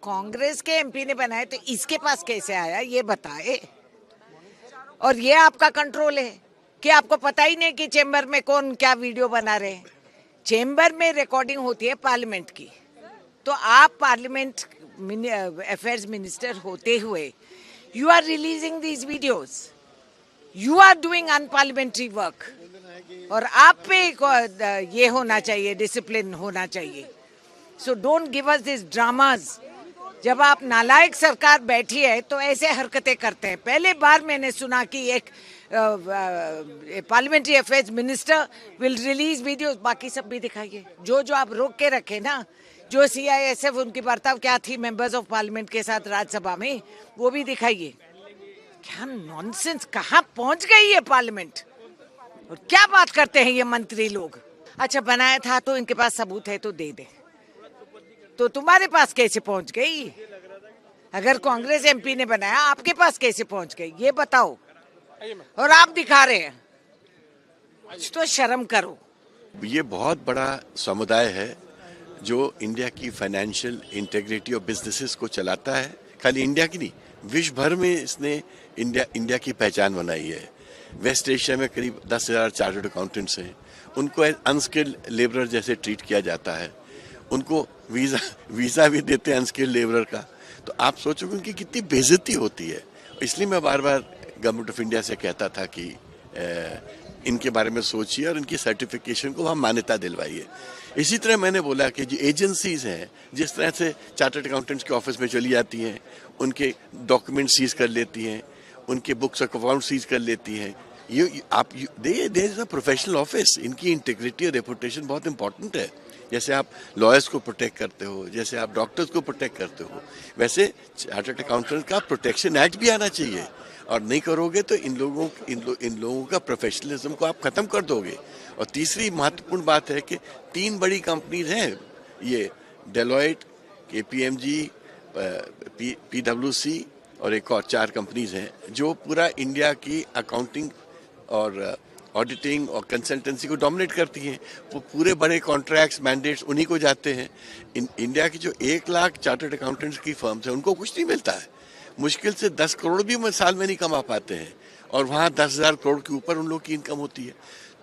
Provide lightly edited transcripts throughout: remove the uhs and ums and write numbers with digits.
कांग्रेस के एमपी ने बनाया तो इसके पास कैसे आया ये बताए। और ये आपका कंट्रोल है कि आपको पता ही नहीं कि चेंबर में कौन क्या वीडियो बना रहे हैं। चेंबर में रिकॉर्डिंग होती है पार्लियामेंट की, तो आप पार्लियामेंट अफेयर्स मिनिस्टर होते हुए you are releasing these videos, you are doing unparliamentary work. और आप पे ये होना चाहिए, डिसिप्लिन होना चाहिए। So don't give us this dramas. जब आप नालायक सरकार बैठी है तो ऐसे हरकतें करते हैं। पहले बार मैंने सुना कि एक parliamentary affairs minister will release videos. बाकी सब भी दिखाइए, जो जो आप रोक के रखे ना, जो CISF उनकी बर्ताव क्या थी मेंबर्स ऑफ पार्लियामेंट के साथ राज्यसभा में, वो भी दिखाइए। क्या नॉनसेंस, कहाँ पहुंच गई है पार्लियामेंट और क्या बात करते हैं ये मंत्री लोग। अच्छा बनाया था तो इनके पास सबूत है तो दे दे, तो तुम्हारे पास कैसे पहुंच गई? अगर कांग्रेस MP ने बनाया, आपके पास कैसे पहुंच गई ये बताओ। और आप दिखा रहे हैं, तो शर्म करो। ये बहुत बड़ा समुदाय है जो इंडिया की फाइनेंशियल इंटेग्रिटी और बिजनेसेस को चलाता है। खाली इंडिया की नहीं, विश्व भर में इसने इंडिया की पहचान बनाई है। वेस्ट एशिया में करीब 10,000 चार्टर्ड अकाउंटेंट्स हैं। उनको अनस्किल्ड लेबरर जैसे ट्रीट किया जाता है। उनको वीज़ा भी देते हैं अनस्किल्ड लेबरर का। तो आप सोचोगे उनकी कितनी बेइज्जती होती है। इसलिए मैं बार बार गवर्नमेंट ऑफ इंडिया से कहता था कि इनके बारे में सोचिए और इनकी सर्टिफिकेशन को हम मान्यता दिलवाइए। इसी तरह मैंने बोला कि जो एजेंसीज हैं, जिस तरह से चार्टर्ड अकाउंटेंट्स के ऑफिस में चली जाती हैं, उनके डॉक्यूमेंट सीज कर लेती हैं, उनके बुक्स ऑफ अकाउंट सीज कर लेती हैं, ये प्रोफेशनल ऑफिस, इनकी इंटीग्रिटी और रेपुटेशन बहुत इंपॉर्टेंट है। जैसे आप लॉयर्स को प्रोटेक्ट करते हो, जैसे आप डॉक्टर्स को प्रोटेक्ट करते हो, वैसे चार्टर्ड अकाउंटेंट का प्रोटेक्शन एक्ट भी आना चाहिए। और नहीं करोगे तो इन लोगों का प्रोफेशनलिज्म को आप खत्म कर दोगे। और तीसरी महत्वपूर्ण बात है कि 3 बड़ी कंपनीज हैं, ये डेलॉयट, KPMG, PwC और एक और 4 कंपनीज हैं जो पूरा इंडिया की अकाउंटिंग और ऑडिटिंग और कंसल्टेंसी को डोमिनेट करती हैं। वो पूरे बड़े कॉन्ट्रैक्ट्स, मैंडेट्स उन्हीं को जाते हैं। इंडिया की जो 1 लाख चार्टर्ड अकाउंटेंट्स की फर्म्स हैं उनको कुछ नहीं मिलता है। मुश्किल से 10 करोड़ भी साल में नहीं कमा पाते हैं, और वहाँ 10,000 करोड़ के ऊपर उन लोग की इनकम होती है।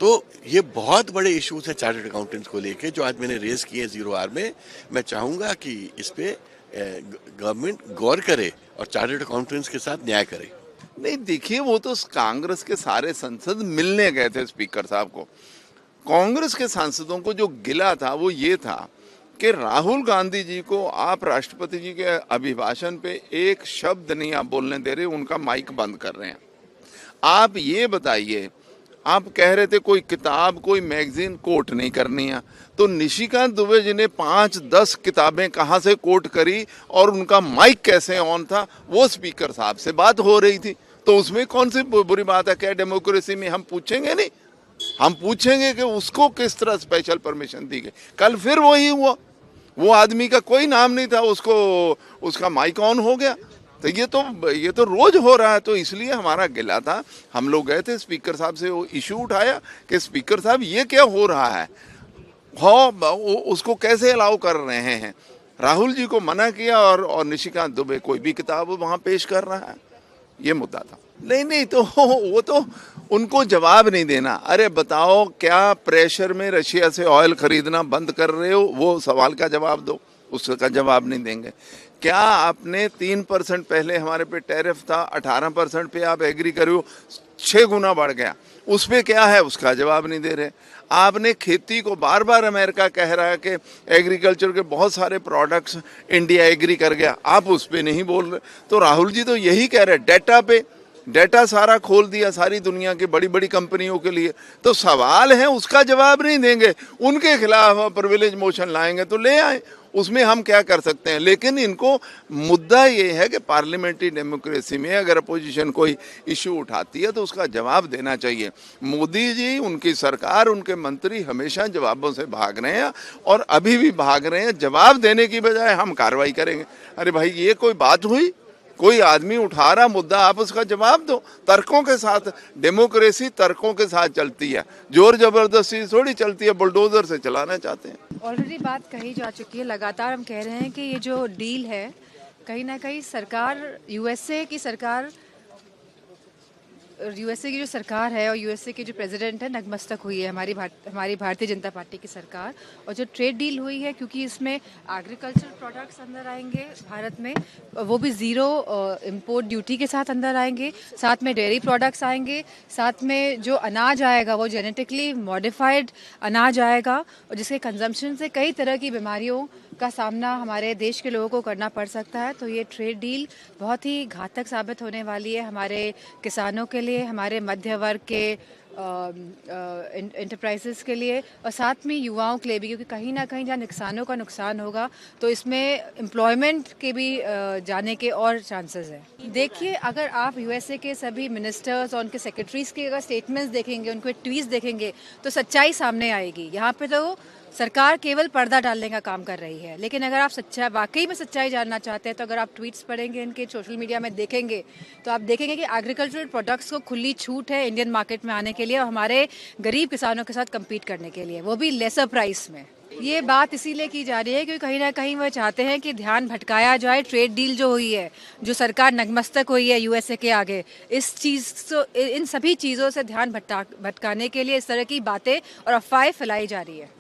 तो ये बहुत बड़े इश्यूज हैं चार्टर्ड अकाउंटेंट्स को लेके, जो आज मैंने रेज किए 0 आवर में। मैं चाहूँगा कि इस पे गवर्नमेंट गौर करे और चार्टर्ड अकाउंटेंट्स के साथ न्याय करे। नहीं देखिए, वो तो कांग्रेस के सारे सांसद मिलने गए थे स्पीकर साहब को। कांग्रेस के सांसदों को जो गिला था वो ये था कि राहुल गांधी जी को आप राष्ट्रपति जी के अभिभाषण पे एक शब्द नहीं आप बोलने दे रहे, उनका माइक बंद कर रहे हैं। आप ये बताइए, आप कह रहे थे कोई किताब, कोई मैगजीन कोट नहीं करनी है, तो निशिकांत दुबे जी ने 5-10 किताबें कहाँ से कोट करी और उनका माइक कैसे ऑन था, वो स्पीकर साहब से बात हो रही थी। तो उसमें कौन सी बुरी बात है? क्या डेमोक्रेसी में हम पूछेंगे नहीं? हम पूछेंगे कि उसको किस तरह स्पेशल परमिशन दी गई। कल फिर वही हुआ, वो आदमी का कोई नाम नहीं था, उसका माइक ऑन हो गया। तो ये तो रोज हो रहा है। तो इसलिए हमारा गिला था, हम लोग गए थे स्पीकर साहब से, वो इशू उठाया कि स्पीकर साहब ये क्या हो रहा है, उसको कैसे अलाउ कर रहे हैं। राहुल जी को मना किया और निशिकांत दुबे कोई भी किताब वहाँ पेश कर रहा है, ये मुद्दा था। नहीं तो वो तो उनको जवाब नहीं देना। अरे बताओ, क्या प्रेशर में रशिया से ऑयल खरीदना बंद कर रहे हो, वो सवाल का जवाब दो। उसका जवाब नहीं देंगे। क्या आपने 3% पहले हमारे पे टैरिफ था, 18% पे आप एग्री करो, 6 गुना बढ़ गया, उस पे क्या है, उसका जवाब नहीं दे रहे। आपने खेती को बार बार अमेरिका कह रहा है कि एग्रीकल्चर के बहुत सारे प्रोडक्ट्स इंडिया एग्री कर गया, आप उस पे नहीं बोल रहे। तो राहुल जी तो यही कह रहे, डेटा पे डेटा सारा खोल दिया सारी दुनिया की बड़ी बड़ी कंपनियों के लिए। तो सवाल है, उसका जवाब नहीं देंगे, उनके खिलाफ प्रिविलेज मोशन लाएंगे तो ले आए, उसमें हम क्या कर सकते हैं। लेकिन इनको मुद्दा ये है कि पार्लियामेंट्री डेमोक्रेसी में अगर अपोजिशन कोई इशू उठाती है तो उसका जवाब देना चाहिए। मोदी जी, उनकी सरकार, उनके मंत्री हमेशा जवाबों से भाग रहे हैं और अभी भी भाग रहे हैं। जवाब देने की बजाय हम कार्रवाई करेंगे। अरे भाई, ये कोई बात हुई? कोई आदमी उठा रहा मुद्दा, आप उसका जवाब दो तर्कों के साथ। डेमोक्रेसी तर्कों के साथ चलती है, जोर जबरदस्ती थोड़ी चलती है, बुलडोजर से चलाना चाहते हैं। ऑलरेडी बात कही जा चुकी है, लगातार हम कह रहे हैं कि ये जो डील है कहीं ना कहीं सरकार यूएसए की जो सरकार है और यूएसए के जो प्रेसिडेंट है नतमस्तक हुई है हमारी भारतीय जनता पार्टी की सरकार। और जो ट्रेड डील हुई है, क्योंकि इसमें एग्रीकल्चर प्रोडक्ट्स अंदर आएंगे भारत में, वो भी ज़ीरो इंपोर्ट ड्यूटी के साथ अंदर आएंगे, साथ में डेयरी प्रोडक्ट्स आएंगे, साथ में जो अनाज आएगा वो जेनेटिकली मॉडिफाइड अनाज आएगा, और जिसके कंजम्पशन से कई तरह की बीमारियों का सामना हमारे देश के लोगों को करना पड़ सकता है। तो ये ट्रेड डील बहुत ही घातक साबित होने वाली है हमारे किसानों के लिए, हमारे मध्य वर्ग के इंटरप्राइजेस के लिए, और साथ में युवाओं के लिए भी, क्योंकि कहीं ना कहीं जहाँ किसानों का नुकसान होगा तो इसमें एम्प्लॉयमेंट के भी जाने के और चांसेस हैं। देखिए, अगर आप यूएसए के सभी मिनिस्टर्स और उनके सेक्रेटरीज के अगर स्टेटमेंट्स देखेंगे, उनके ट्वीट्स देखेंगे, तो सच्चाई सामने आएगी। यहाँ पे तो सरकार केवल पर्दा डालने का काम कर रही है, लेकिन अगर आप वाकई में सच्चाई जानना चाहते हैं तो अगर आप ट्वीट्स पढ़ेंगे, इनके सोशल मीडिया में देखेंगे, तो आप देखेंगे कि एग्रीकल्चरल प्रोडक्ट्स को खुली छूट है इंडियन मार्केट में आने के लिए और हमारे गरीब किसानों के साथ कम्पीट करने के लिए, वो भी लेसर प्राइस में। ये बात इसीलिए की जा रही है क्योंकि कहीं ना कहीं वह चाहते हैं कि ध्यान भटकाया जाए। ट्रेड डील जो हुई है, जो सरकार नतमस्तक हुई है यूएसए के आगे, इन सभी चीज़ों से ध्यान भटकाने के लिए इस तरह की बातें और अफवाहें फैलाई जा रही है।